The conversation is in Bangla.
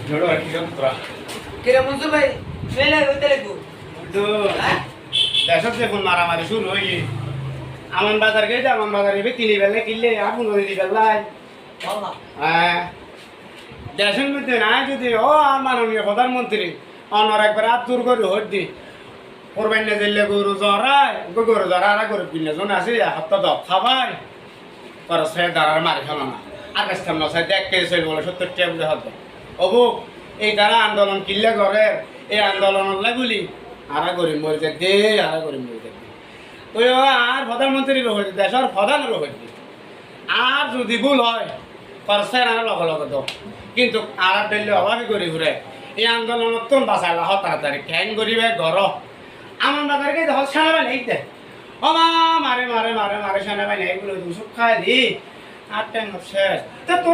ঝড়ো আর কি যন্ত্রা কিরে মনসুর ভাই মেলে হইতে লাগবো তো দেশত দেখুন মারামারি শুরু হয়ে আমান বাজার গেছে আমান বাজারে তিনি বেলা কিনলে আপন দিদি বেলায় হ্যাঁ দেশের মধ্যে না যদি ও আর মাননীয় প্রধানমন্ত্রী অনর একবার আত্মুর করে হট দি করবেন না দিলে গরু জরায় গরু জরা গরু কিনে জন আছে হাতটা দপ খাবাই খরচ হয়ে দাঁড়ার মারি ফেলো না আর কাছে সামনে সাই দেখ কে চল বলে 70 টাকা হতে অবু এই দ্বারা আন্দোলন কিনলে করে এই আন্দোলন লাগুলি আরা গরিব মরে যায় দে আরা গরিব মরে যায় ওই আর প্রধানমন্ত্রীর হয়ে দেশের প্রধানের হয়ে আর যদি ভুল হয় খরচের আর লগে লগে তো কিন্তু আর ডেলে অভাবই করি ঘুরে এই আন্দোলনত তো বাঁচাইলা হ তাড়াতাড়ি খ্যাং করিবে ঘর আমার বাজারকে দেখো সেনাবাহিনী এই দে মা মারে মারে মারে মারে সেনাবাহিনী এইগুলো দুসুক খাই দি আর টাইম শেষ তো তোরা